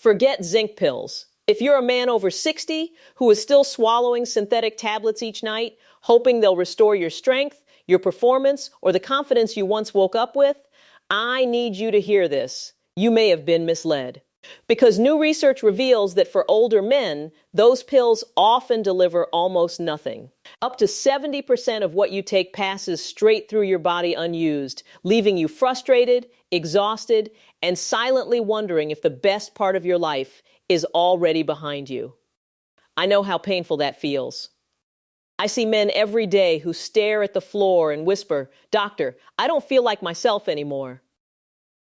Forget zinc pills. If you're a man over 60 who is still swallowing synthetic tablets each night, hoping they'll restore your strength, your performance, or the confidence you once woke up with, I need you to hear this. You may have been misled. Because new research reveals that for older men, those pills often deliver almost nothing. Up to 70% of what you take passes straight through your body unused, leaving you frustrated, exhausted, and silently wondering if the best part of your life is already behind you. I know how painful that feels. I see men every day who stare at the floor and whisper, "Doctor, I don't feel like myself anymore."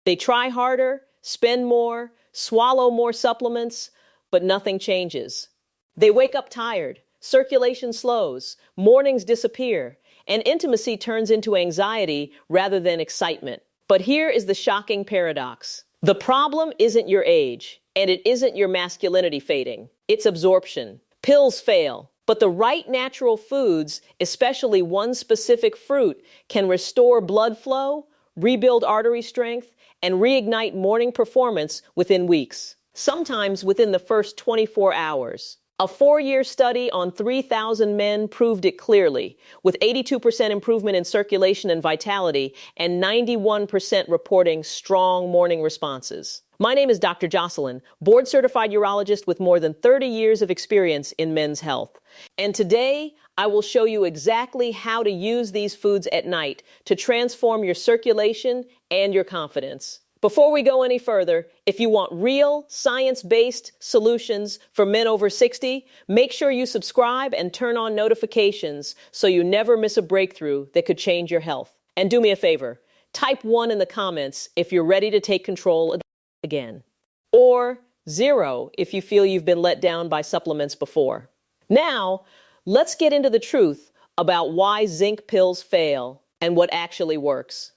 They try harder, spend more, swallow more supplements, but nothing changes. They wake up tired, circulation slows, mornings disappear, and intimacy turns into anxiety rather than excitement. But here is the shocking paradox. The problem isn't your age, and it isn't your masculinity fading. It's absorption. Pills fail, but the right natural foods, especially one specific fruit, can restore blood flow, rebuild artery strength, and reignite morning performance within weeks, sometimes within the first 24 hours. A 4-year study on 3,000 men proved it clearly, with 82% improvement in circulation and vitality and 91% reporting strong morning responses. My name is Dr. Jocelyn, board-certified urologist with more than 30 years of experience in men's health. And today, I will show you exactly how to use these foods at night to transform your circulation and your confidence. Before we go any further, if you want real, science-based solutions for men over 60, make sure you subscribe and turn on notifications so you never miss a breakthrough that could change your health. And do me a favor, type 1 in the comments if you're ready to take control again. Or 0 if you feel you've been let down by supplements before. Now, let's get into the truth about why zinc pills fail and what actually works.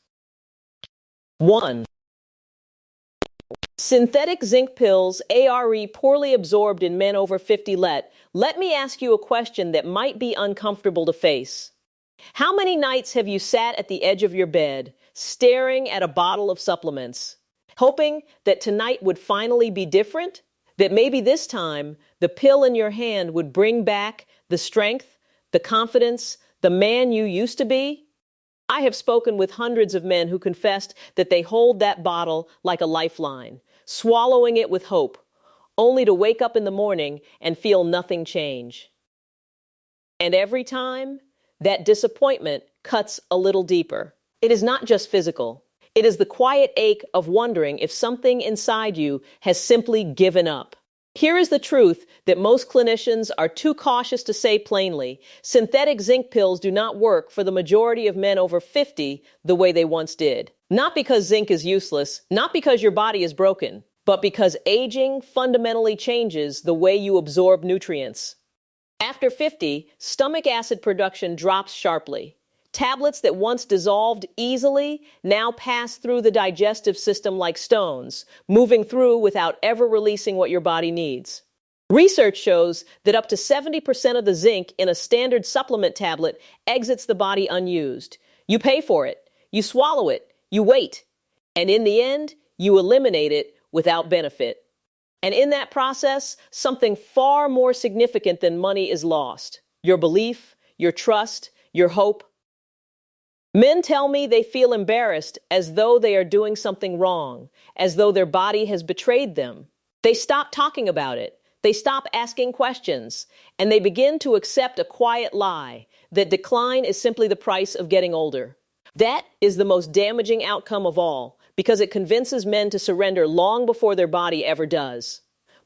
1. Synthetic zinc pills, ARE, poorly absorbed in men over 50. Let me ask you a question that might be uncomfortable to face. How many nights have you sat at the edge of your bed, staring at a bottle of supplements, hoping that tonight would finally be different? That maybe this time, the pill in your hand would bring back the strength, the confidence, the man you used to be? I have spoken with hundreds of men who confessed that they hold that bottle like a lifeline, swallowing it with hope, only to wake up in the morning and feel nothing change. And every time, that disappointment cuts a little deeper. It is not just physical. It is the quiet ache of wondering if something inside you has simply given up. Here is the truth that most clinicians are too cautious to say plainly. Synthetic zinc pills do not work for the majority of men over 50 the way they once did. Not because zinc is useless, not because your body is broken, but because aging fundamentally changes the way you absorb nutrients. After 50, stomach acid production drops sharply. Tablets that once dissolved easily now pass through the digestive system like stones, moving through without ever releasing what your body needs. Research shows that up to 70% of the zinc in a standard supplement tablet exits the body unused. You pay for it, you swallow it, you wait, and in the end, you eliminate it without benefit. And in that process, something far more significant than money is lost. Your belief, your trust, your hope. Men tell me they feel embarrassed as though they are doing something wrong, as though their body has betrayed them. They stop talking about it. They stop asking questions, and they begin to accept a quiet lie that decline is simply the price of getting older. That is the most damaging outcome of all, because it convinces men to surrender long before their body ever does.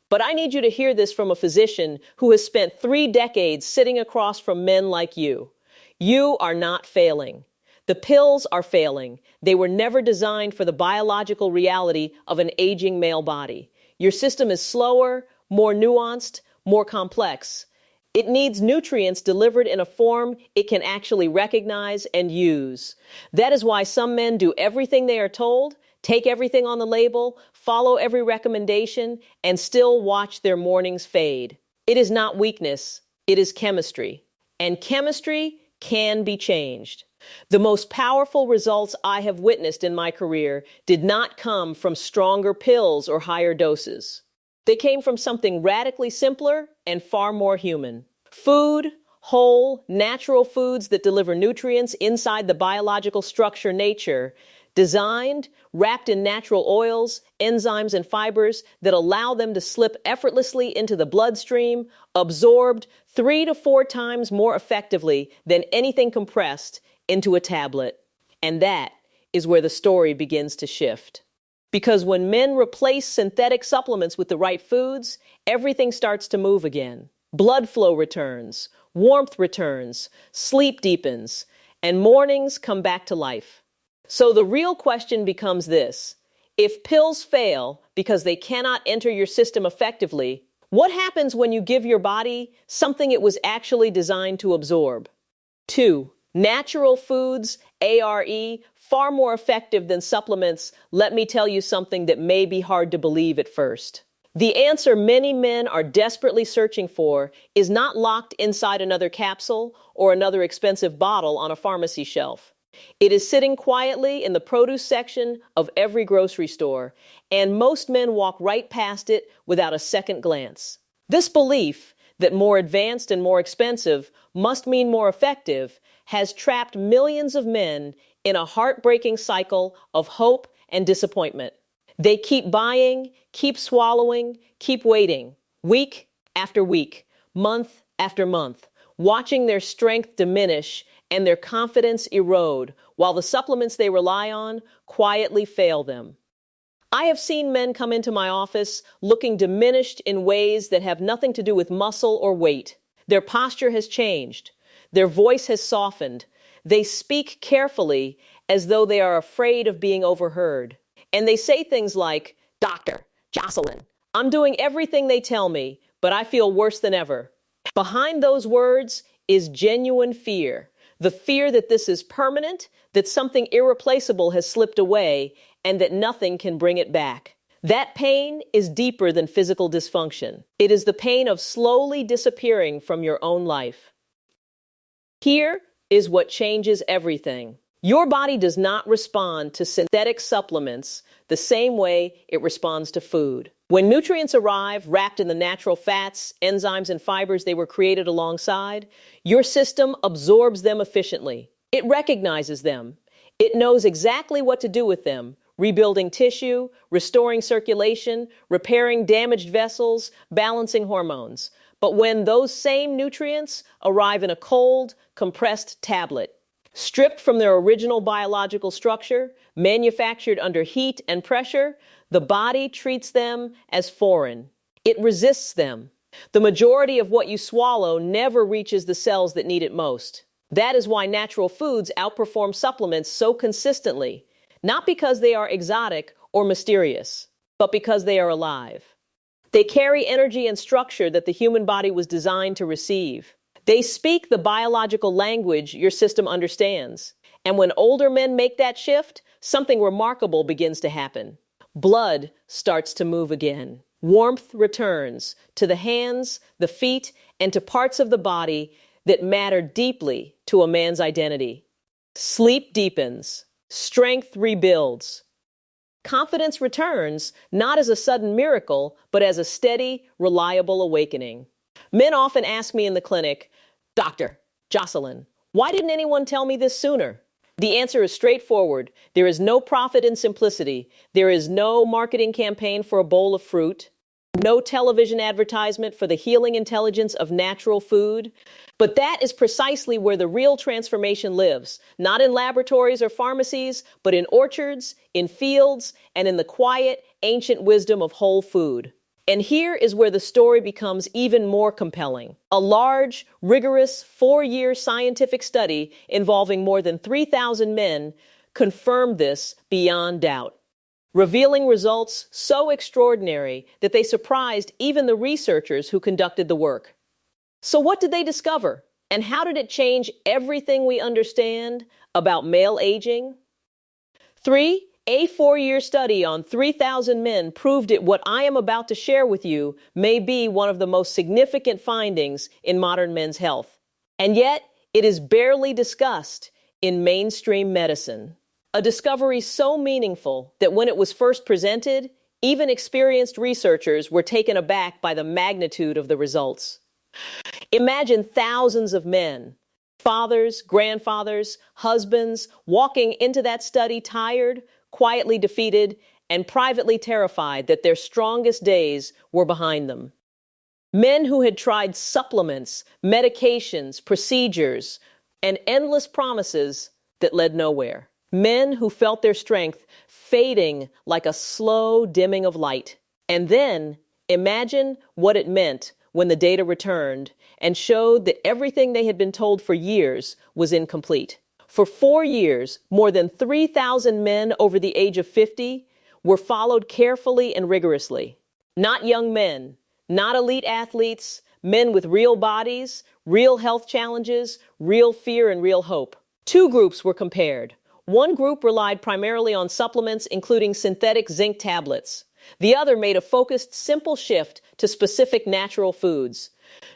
But I need you to hear this from a physician who has spent 3 decades sitting across from men like you. You are not failing. The pills are failing. They were never designed for the biological reality of an aging male body. Your system is slower, more nuanced, more complex. It needs nutrients delivered in a form it can actually recognize and use. That is why some men do everything they are told, take everything on the label, follow every recommendation, and still watch their mornings fade. It is not weakness, it is chemistry. And chemistry can be changed. The most powerful results I have witnessed in my career did not come from stronger pills or higher doses. They came from something radically simpler and far more human. Food, whole, natural foods that deliver nutrients inside the biological structure nature, designed, wrapped in natural oils, enzymes, and fibers that allow them to slip effortlessly into the bloodstream, absorbed 3 to 4 times more effectively than anything compressed into a tablet. And that is where the story begins to shift. Because when men replace synthetic supplements with the right foods, everything starts to move again. Blood flow returns, warmth returns, sleep deepens, and mornings come back to life. So the real question becomes this: if pills fail because they cannot enter your system effectively, what happens when you give your body something it was actually designed to absorb? 2. Natural foods, ARE, far more effective than supplements. Let me tell you something that may be hard to believe at first. The answer many men are desperately searching for is not locked inside another capsule or another expensive bottle on a pharmacy shelf. It is sitting quietly in the produce section of every grocery store, and most men walk right past it without a second glance. This belief that more advanced and more expensive must mean more effective has trapped millions of men in a heartbreaking cycle of hope and disappointment. They keep buying, keep swallowing, keep waiting, week after week, month after month, watching their strength diminish and their confidence erode, while the supplements they rely on quietly fail them. I have seen men come into my office looking diminished in ways that have nothing to do with muscle or weight. Their posture has changed. Their voice has softened. They speak carefully as though they are afraid of being overheard. And they say things like, "Doctor, Jocelyn, I'm doing everything they tell me, but I feel worse than ever." Behind those words is genuine fear. The fear that this is permanent, that something irreplaceable has slipped away, and that nothing can bring it back. That pain is deeper than physical dysfunction. It is the pain of slowly disappearing from your own life. Here is what changes everything. Your body does not respond to synthetic supplements the same way it responds to food. When nutrients arrive wrapped in the natural fats, enzymes, and fibers they were created alongside, your system absorbs them efficiently. It recognizes them. It knows exactly what to do with them, rebuilding tissue, restoring circulation, repairing damaged vessels, balancing hormones. But when those same nutrients arrive in a cold, compressed tablet, stripped from their original biological structure, manufactured under heat and pressure, the body treats them as foreign. It resists them. The majority of what you swallow never reaches the cells that need it most. That is why natural foods outperform supplements so consistently, not because they are exotic or mysterious, but because they are alive. They carry energy and structure that the human body was designed to receive. They speak the biological language your system understands. And when older men make that shift, something remarkable begins to happen. Blood starts to move again. Warmth returns to the hands, the feet, and to parts of the body that matter deeply to a man's identity. Sleep deepens. Strength rebuilds. Confidence returns, not as a sudden miracle, but as a steady, reliable awakening. Men often ask me in the clinic, "Doctor, Jocelyn, why didn't anyone tell me this sooner?" The answer is straightforward. There is no profit in simplicity. There is no marketing campaign for a bowl of fruit, no television advertisement for the healing intelligence of natural food. But that is precisely where the real transformation lives, not in laboratories or pharmacies, but in orchards, in fields, and in the quiet, ancient wisdom of whole food. And here is where the story becomes even more compelling. A large, rigorous, 4-year scientific study involving more than 3,000 men confirmed this beyond doubt, revealing results so extraordinary that they surprised even the researchers who conducted the work. So what did they discover? And how did it change everything we understand about male aging? A 4-year study on 3,000 men proved it. What I am about to share with you may be one of the most significant findings in modern men's health. And yet, it is barely discussed in mainstream medicine. A discovery so meaningful that when it was first presented, Even experienced researchers were taken aback by the magnitude of the results. Imagine thousands of men, fathers, grandfathers, husbands, walking into that study tired, quietly defeated, and privately terrified that their strongest days were behind them. Men who had tried supplements, medications, procedures, and endless promises that led nowhere. Men who felt their strength fading like a slow dimming of light. And then imagine what it meant when the data returned and showed that everything they had been told for years was incomplete. For 4 years, more than 3,000 men over the age of 50 were followed carefully and rigorously. Not young men, not elite athletes, men with real bodies, real health challenges, real fear, and real hope. 2 groups were compared. One group relied primarily on supplements, including synthetic zinc tablets. The other made a focused, simple shift to specific natural foods.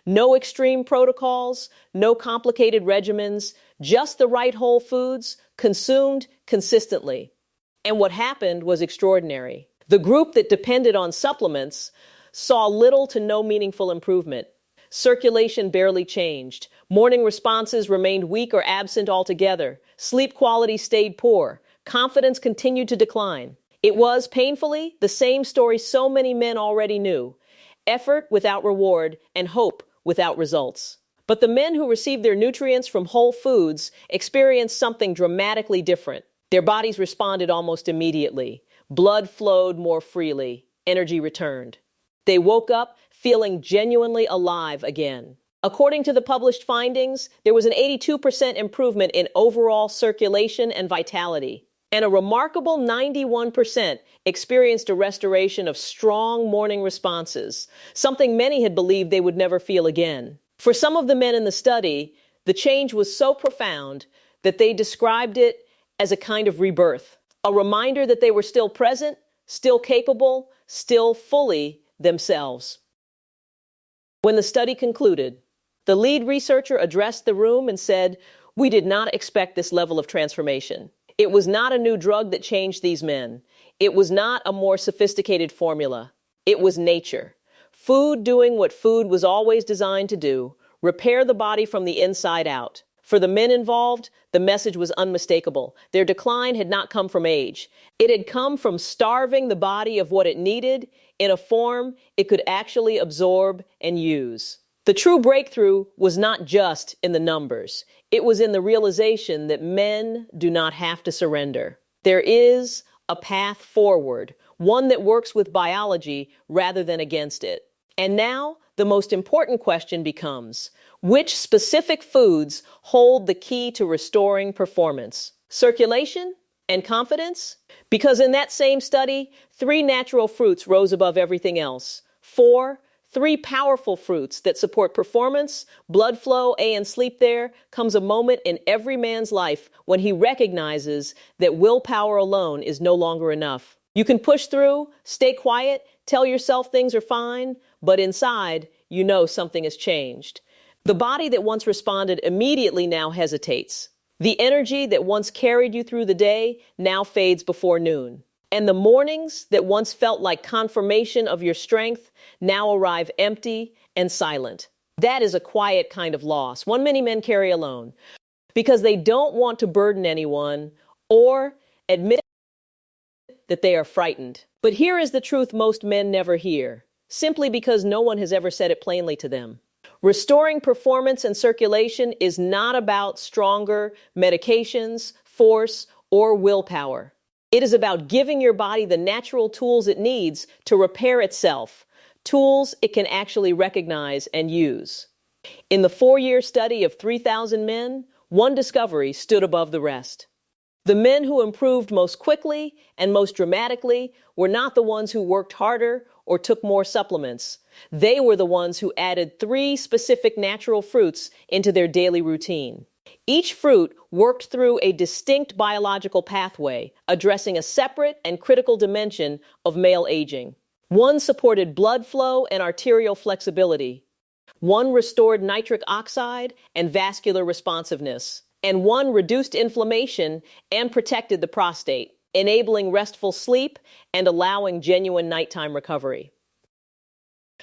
No extreme protocols, no complicated regimens, just the right whole foods, consumed consistently. And what happened was extraordinary. The group that depended on supplements saw little to no meaningful improvement. Circulation barely changed. Morning responses remained weak or absent altogether. Sleep quality stayed poor. Confidence continued to decline. It was, painfully, the same story so many men already knew. Effort without reward and hope without results. But the men who received their nutrients from whole foods experienced something dramatically different. Their bodies responded almost immediately. Blood flowed more freely. Energy returned. They woke up feeling genuinely alive again. According to the published findings, there was an 82% improvement in overall circulation and vitality, and a remarkable 91% experienced a restoration of strong morning responses, something many had believed they would never feel again. For some of the men in the study, the change was so profound that they described it as a kind of rebirth, a reminder that they were still present, still capable, still fully themselves. When the study concluded, the lead researcher addressed the room and said, "We did not expect this level of transformation. It was not a new drug that changed these men. It was not a more sophisticated formula. It was nature. Food doing what food was always designed to do, repair the body from the inside out." For the men involved, the message was unmistakable. Their decline had not come from age. It had come from starving the body of what it needed in a form it could actually absorb and use. The true breakthrough was not just in the numbers. It was in the realization that men do not have to surrender. There is a path forward, one that works with biology rather than against it. And now, the most important question becomes, which specific foods hold the key to restoring performance? Circulation and confidence? Because in that same study, 3 natural fruits rose above everything else. 3 powerful fruits that support performance, blood flow, and sleep. There comes a moment in every man's life when he recognizes that willpower alone is no longer enough. You can push through, stay quiet, tell yourself things are fine, but inside, you know something has changed. The body that once responded immediately now hesitates. The energy that once carried you through the day now fades before noon. And the mornings that once felt like confirmation of your strength now arrive empty and silent. That is a quiet kind of loss, one many men carry alone, because they don't want to burden anyone or admit that they are frightened. But here is the truth most men never hear, simply because no one has ever said it plainly to them. Restoring performance and circulation is not about stronger medications, force, or willpower. It is about giving your body the natural tools it needs to repair itself, tools it can actually recognize and use. In the 4-year study of 3,000 men, one discovery stood above the rest. The men who improved most quickly and most dramatically were not the ones who worked harder or took more supplements. They were the ones who added 3 specific natural fruits into their daily routine. Each fruit worked through a distinct biological pathway, addressing a separate and critical dimension of male aging. One supported blood flow and arterial flexibility. One restored nitric oxide and vascular responsiveness. And one reduced inflammation and protected the prostate. enabling restful sleep and allowing genuine nighttime recovery.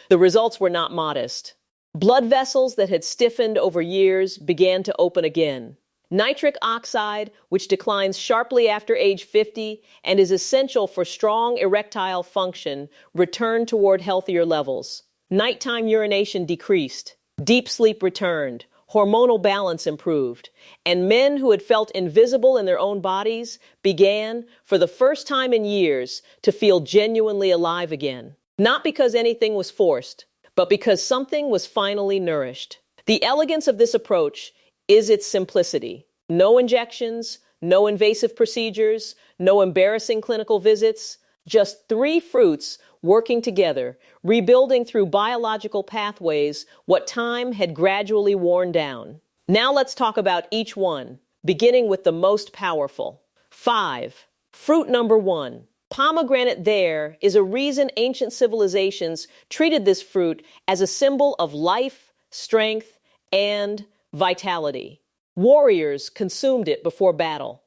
The results were not modest. Blood vessels that had stiffened over years began to open again. Nitric oxide, which declines sharply after age 50 and is essential for strong erectile function, returned toward healthier levels. Nighttime urination decreased. Deep sleep returned. Hormonal balance improved. And men who had felt invisible in their own bodies began, for the first time in years, to feel genuinely alive again. Not because anything was forced, but because something was finally nourished. The elegance of this approach is its simplicity. No injections, no invasive procedures, no embarrassing clinical visits, just 3 fruits working together, rebuilding through biological pathways what time had gradually worn down. Now let's talk about each one, beginning with the most powerful. 5. Fruit number 1. Pomegranate. There is a reason ancient civilizations treated this fruit as a symbol of life, strength, and vitality. Warriors consumed it before battle.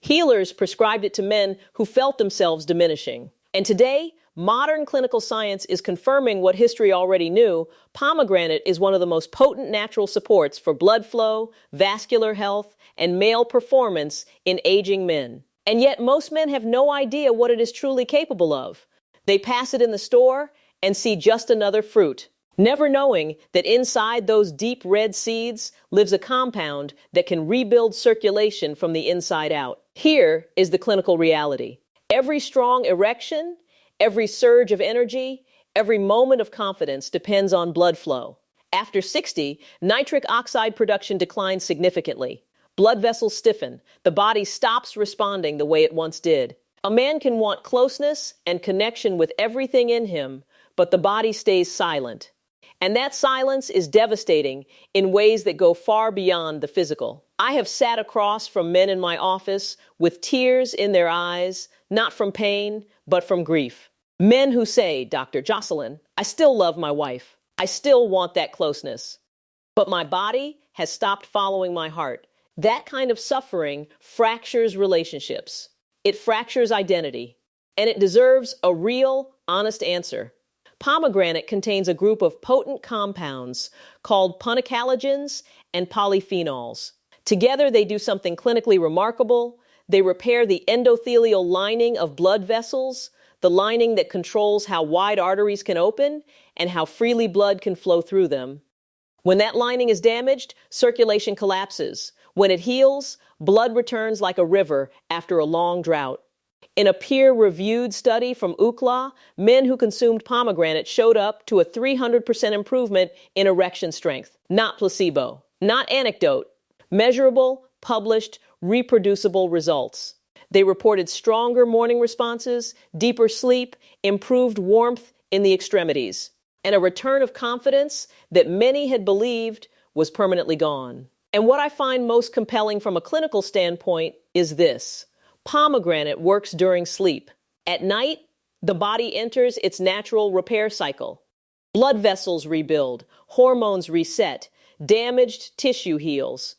Healers prescribed it to men who felt themselves diminishing. And today, modern clinical science is confirming what history already knew. Pomegranate is one of the most potent natural supports for blood flow, vascular health, and male performance in aging men. And yet most men have no idea what it is truly capable of. They pass it in the store and see just another fruit, never knowing that inside those deep red seeds lives a compound that can rebuild circulation from the inside out. Here is the clinical reality. Every strong erection, every surge of energy, every moment of confidence depends on blood flow. After 60, nitric oxide production declines significantly. Blood vessels stiffen. The body stops responding the way it once did. A man can want closeness and connection with everything in him, but the body stays silent. And that silence is devastating in ways that go far beyond the physical. I have sat across from men in my office with tears in their eyes, not from pain, but from grief. Men who say, "Dr. Jocelyn, I still love my wife. I still want that closeness. But my body has stopped following my heart." That kind of suffering fractures relationships. It fractures identity, and it deserves a real, honest answer. Pomegranate contains a group of potent compounds called punicalagins and polyphenols. Together, they do something clinically remarkable. They repair the endothelial lining of blood vessels, the lining that controls how wide arteries can open and how freely blood can flow through them. When that lining is damaged, circulation collapses. When it heals, blood returns like a river after a long drought. In a peer-reviewed study from UCLA, men who consumed pomegranate showed up to a 300% improvement in erection strength. Not placebo, not anecdote. Measurable, published, reproducible results. They reported stronger morning responses, deeper sleep, improved warmth in the extremities, and a return of confidence that many had believed was permanently gone. And what I find most compelling from a clinical standpoint is this. Pomegranate works during sleep. At night, the body enters its natural repair cycle. Blood vessels rebuild, hormones reset, damaged tissue heals.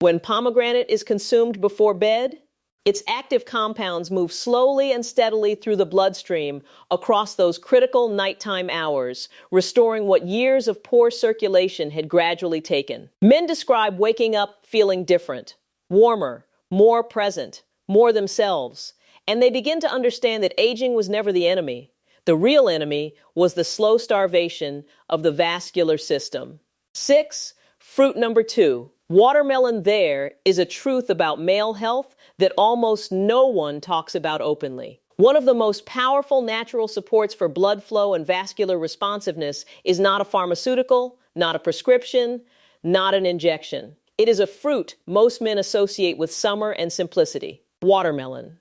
When pomegranate is consumed before bed, its active compounds move slowly and steadily through the bloodstream across those critical nighttime hours, restoring what years of poor circulation had gradually taken. Men describe waking up feeling different, warmer, more present, more themselves, and they begin to understand that aging was never the enemy. The real enemy was the slow starvation of the vascular system. 6. Fruit number 2. Watermelon. There is a truth about male health that almost no one talks about openly. One of the most powerful natural supports for blood flow and vascular responsiveness is not a pharmaceutical, not a prescription, not an injection. It is a fruit most men associate with summer and simplicity. Watermelon.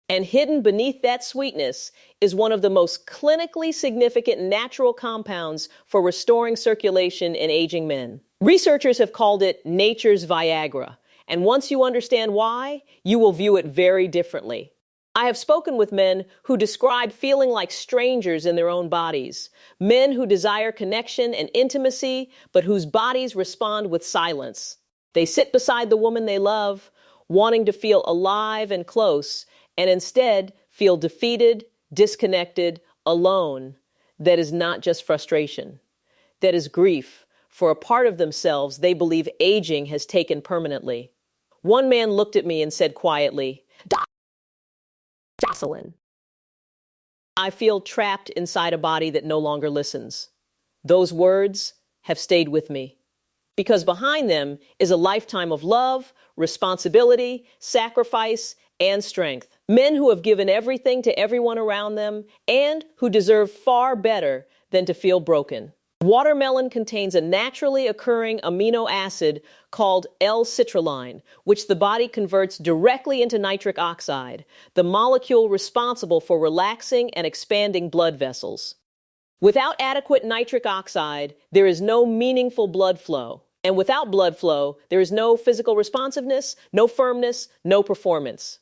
And hidden beneath that sweetness is one of the most clinically significant natural compounds for restoring circulation in aging men. Researchers have called it nature's Viagra, and once you understand why, you will view it very differently. I have spoken with men who describe feeling like strangers in their own bodies, men who desire connection and intimacy, but whose bodies respond with silence. They sit beside the woman they love, wanting to feel alive and close, and instead feel defeated, disconnected, alone. That is not just frustration. That is grief for a part of themselves they believe aging has taken permanently. One man looked at me and said quietly, Jocelyn, I feel trapped inside a body that no longer listens. Those words have stayed with me because behind them is a lifetime of love, responsibility, sacrifice, and strength. Men who have given everything to everyone around them and who deserve far better than to feel broken. Watermelon contains a naturally occurring amino acid called L-citrulline, which the body converts directly into nitric oxide, the molecule responsible for relaxing and expanding blood vessels. Without adequate nitric oxide, there is no meaningful blood flow. And without blood flow, there is no physical responsiveness, no firmness, no performance.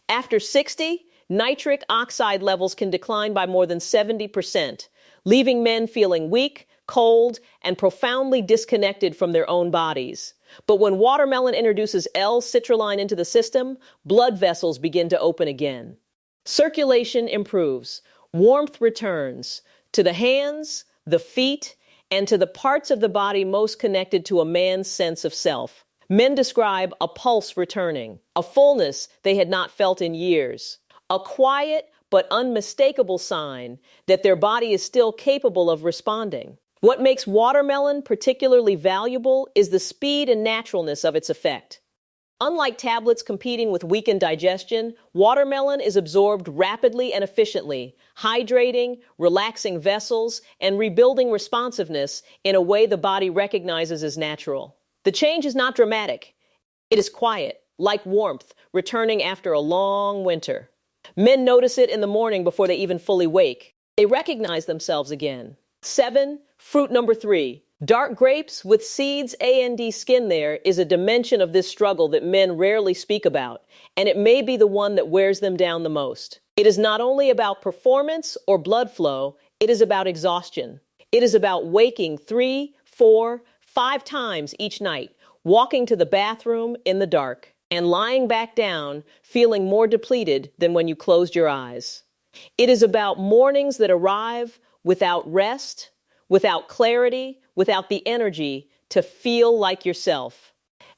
After 60, nitric oxide levels can decline by more than 70%, leaving men feeling weak, cold, and profoundly disconnected from their own bodies. But when watermelon introduces L-citrulline into the system, blood vessels begin to open again. Circulation improves, warmth returns to the hands, the feet, and to the parts of the body most connected to a man's sense of self. Men describe a pulse returning, a fullness they had not felt in years, a quiet but unmistakable sign that their body is still capable of responding. What makes watermelon particularly valuable is the speed and naturalness of its effect. Unlike tablets competing with weakened digestion, watermelon is absorbed rapidly and efficiently, hydrating, relaxing vessels, and rebuilding responsiveness in a way the body recognizes as natural. The change is not dramatic. It is quiet, like warmth, returning after a long winter. Men notice it in the morning before they even fully wake. They recognize themselves again. 7. Fruit number 3. Dark grapes with seeds and skin there is a dimension of this struggle that men rarely speak about, and it may be the one that wears them down the most. It is not only about performance or blood flow, it is about exhaustion. It is about waking 3, 4, 5 times each night, walking to the bathroom in the dark, and lying back down, feeling more depleted than when you closed your eyes. It is about mornings that arrive without rest, without clarity, without the energy to feel like yourself.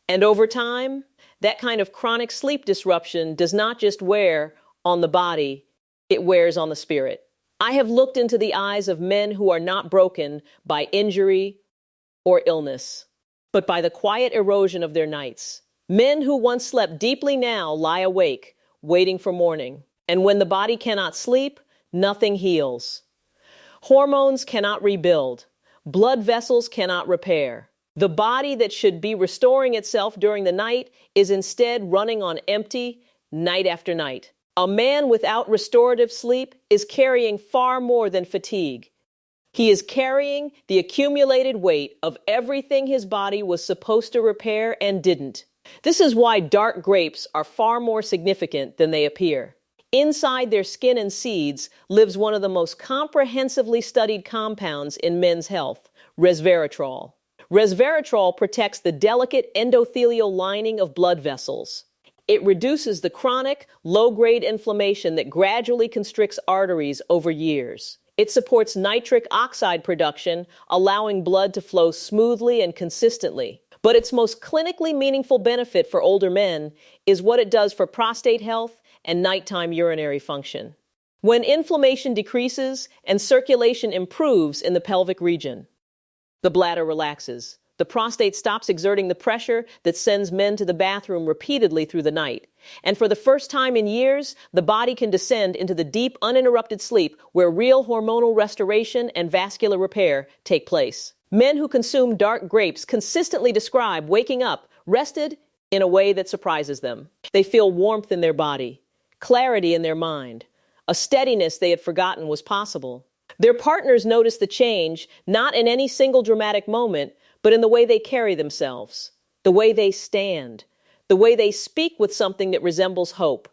And over time, that kind of chronic sleep disruption does not just wear on the body, it wears on the spirit. I have looked into the eyes of men who are not broken by injury or illness, but by the quiet erosion of their nights. Men who once slept deeply now lie awake, waiting for morning. And when the body cannot sleep, nothing heals. Hormones cannot rebuild. Blood vessels cannot repair. The body that should be restoring itself during the night is instead running on empty night after night. A man without restorative sleep is carrying far more than fatigue. He is carrying the accumulated weight of everything his body was supposed to repair and didn't. This is why dark grapes are far more significant than they appear. Inside their skin and seeds lives one of the most comprehensively studied compounds in men's health, resveratrol. Resveratrol protects the delicate endothelial lining of blood vessels. It reduces the chronic, low-grade inflammation that gradually constricts arteries over years. It supports nitric oxide production, allowing blood to flow smoothly and consistently. But its most clinically meaningful benefit for older men is what it does for prostate health and nighttime urinary function. When inflammation decreases and circulation improves in the pelvic region, the bladder relaxes. The prostate stops exerting the pressure that sends men to the bathroom repeatedly through the night. And for the first time in years, the body can descend into the deep, uninterrupted sleep where real hormonal restoration and vascular repair take place. Men who consume dark grapes consistently describe waking up rested in a way that surprises them. They feel warmth in their body, clarity in their mind, a steadiness they had forgotten was possible. Their partners notice the change, not in any single dramatic moment, but in the way they carry themselves, the way they stand, the way they speak with something that resembles hope.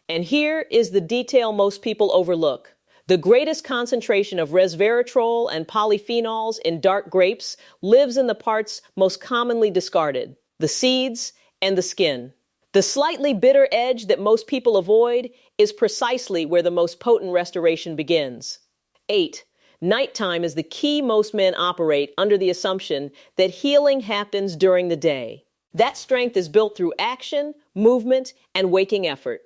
And here is the detail most people overlook. The greatest concentration of resveratrol and polyphenols in dark grapes lives in the parts most commonly discarded, the seeds and the skin. The slightly bitter edge that most people avoid is precisely where the most potent restoration begins. 8. Nighttime is the key. Most men operate under the assumption that healing happens during the day. That strength is built through action, movement, and waking effort.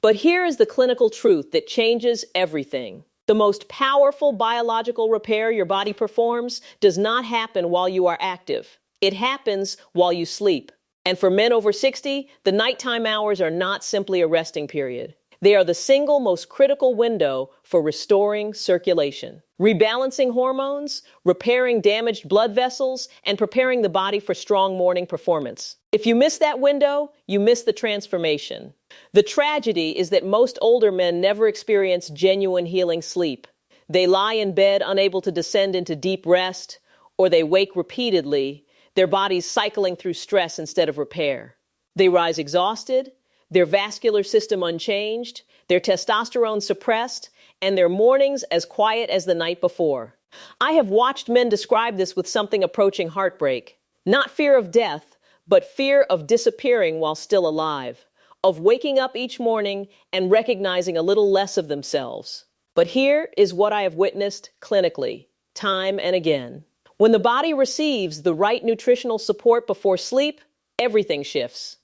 But here is the clinical truth that changes everything. The most powerful biological repair your body performs does not happen while you are active. It happens while you sleep. And for men over 60, the nighttime hours are not simply a resting period. They are the single most critical window for restoring circulation, rebalancing hormones, repairing damaged blood vessels, and preparing the body for strong morning performance. If you miss that window, you miss the transformation. The tragedy is that most older men never experience genuine healing sleep. They lie in bed unable to descend into deep rest, or they wake repeatedly, their bodies cycling through stress instead of repair. They rise exhausted, their vascular system unchanged, their testosterone suppressed, and their mornings as quiet as the night before. I have watched men describe this with something approaching heartbreak. Not fear of death, but fear of disappearing while still alive, of waking up each morning and recognizing a little less of themselves. But here is what I have witnessed clinically, time and again. When the body receives the right nutritional support before sleep, everything shifts.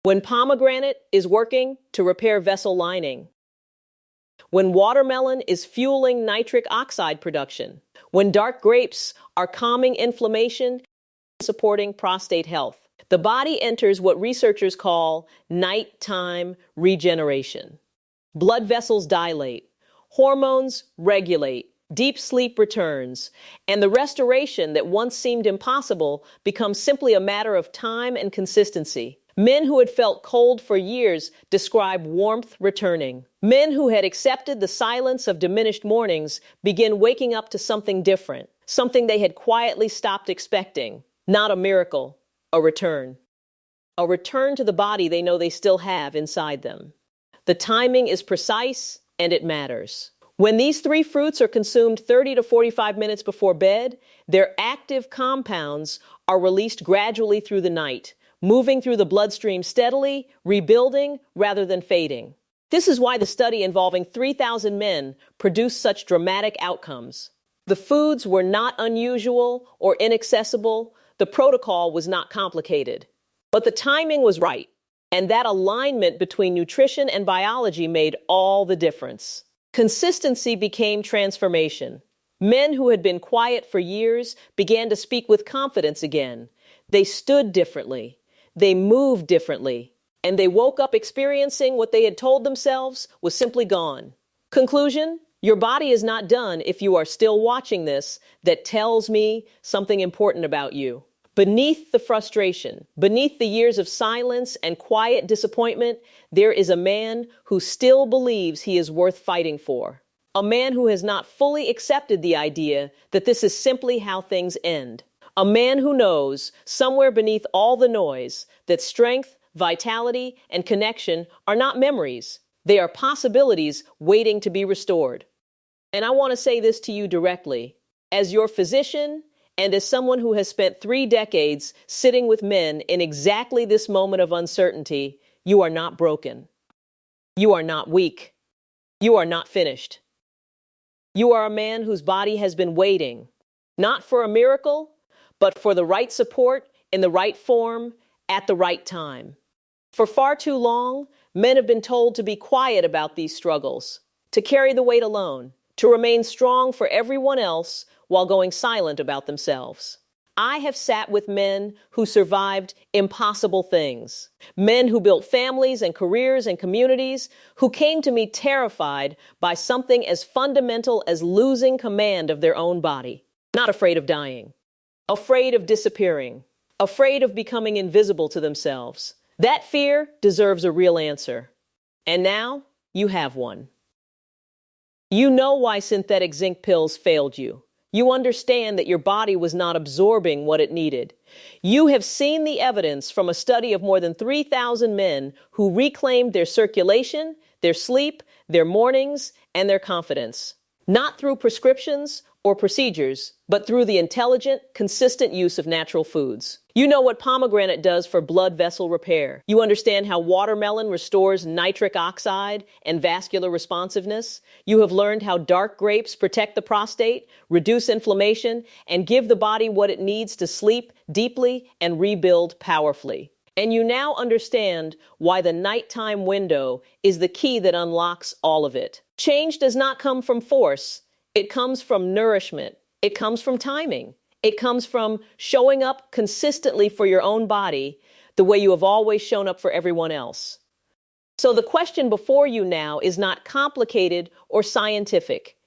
When pomegranate is working to repair vessel lining, when watermelon is fueling nitric oxide production, when dark grapes are calming inflammation and supporting prostate health, the body enters what researchers call nighttime regeneration. Blood vessels dilate, hormones regulate, deep sleep returns, and the restoration that once seemed impossible becomes simply a matter of time and consistency. Men who had felt cold for years describe warmth returning. Men who had accepted the silence of diminished mornings begin waking up to something different, something they had quietly stopped expecting. Not a miracle, a return. A return to the body they know they still have inside them. The timing is precise and it matters. When these 3 fruits are consumed 30 to 45 minutes before bed, their active compounds are released gradually through the night, moving through the bloodstream steadily, rebuilding rather than fading. This is why the study involving 3,000 men produced such dramatic outcomes. The foods were not unusual or inaccessible. The protocol was not complicated. But the timing was right, and that alignment between nutrition and biology made all the difference. Consistency became transformation. Men who had been quiet for years began to speak with confidence again. They stood differently. They moved differently, and they woke up experiencing what they had told themselves was simply gone. Conclusion: your body is not done if you are still watching this. That tells me something important about you. Beneath the frustration, beneath the years of silence and quiet disappointment, there is a man who still believes he is worth fighting for. A man who has not fully accepted the idea that this is simply how things end. A man who knows, somewhere beneath all the noise, that strength, vitality, and connection are not memories. They are possibilities waiting to be restored. And I want to say this to you directly. As your physician, and as someone who has spent 3 decades sitting with men in exactly this moment of uncertainty, you are not broken. You are not weak. You are not finished. You are a man whose body has been waiting, not for a miracle, but for the right support in the right form at the right time. For far too long, men have been told to be quiet about these struggles, to carry the weight alone, to remain strong for everyone else while going silent about themselves. I have sat with men who survived impossible things, men who built families and careers and communities, who came to me terrified by something as fundamental as losing command of their own body, not afraid of dying, afraid of disappearing, afraid of becoming invisible to themselves. That fear deserves a real answer. And now you have one. You know why synthetic zinc pills failed you. You understand that your body was not absorbing what it needed. You have seen the evidence from a study of more than 3,000 men who reclaimed their circulation, their sleep, their mornings, and their confidence. Not through prescriptions or procedures, but through the intelligent, consistent use of natural foods. You know what pomegranate does for blood vessel repair. You understand how watermelon restores nitric oxide and vascular responsiveness. You have learned how dark grapes protect the prostate, reduce inflammation, and give the body what it needs to sleep deeply and rebuild powerfully. And you now understand why the nighttime window is the key that unlocks all of it. Change does not come from force. It comes from nourishment. It comes from timing. It comes from showing up consistently for your own body the way you have always shown up for everyone else. So the question before you now is not complicated or scientific.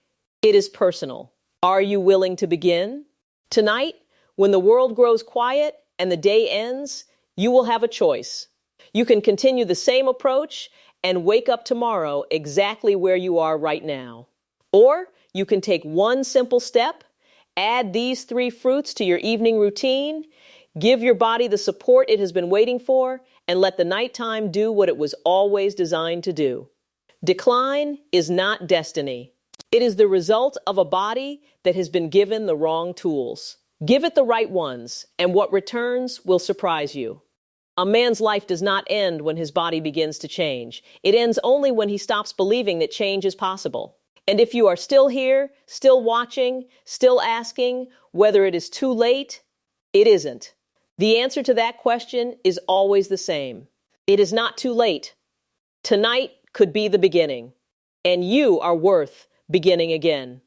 It is personal. Are you willing to begin? Tonight, when the world grows quiet and the day ends, you will have a choice. You can continue the same approach and wake up tomorrow exactly where you are right now. Or you can take one simple step, add these 3 fruits to your evening routine, give your body the support it has been waiting for, and let the nighttime do what it was always designed to do. Decline is not destiny. It is the result of a body that has been given the wrong tools. Give it the right ones, and what returns will surprise you. A man's life does not end when his body begins to change. It ends only when he stops believing that change is possible. And if you are still here, still watching, still asking whether it is too late, it isn't. The answer to that question is always the same. It is not too late. Tonight could be the beginning, and you are worth beginning again.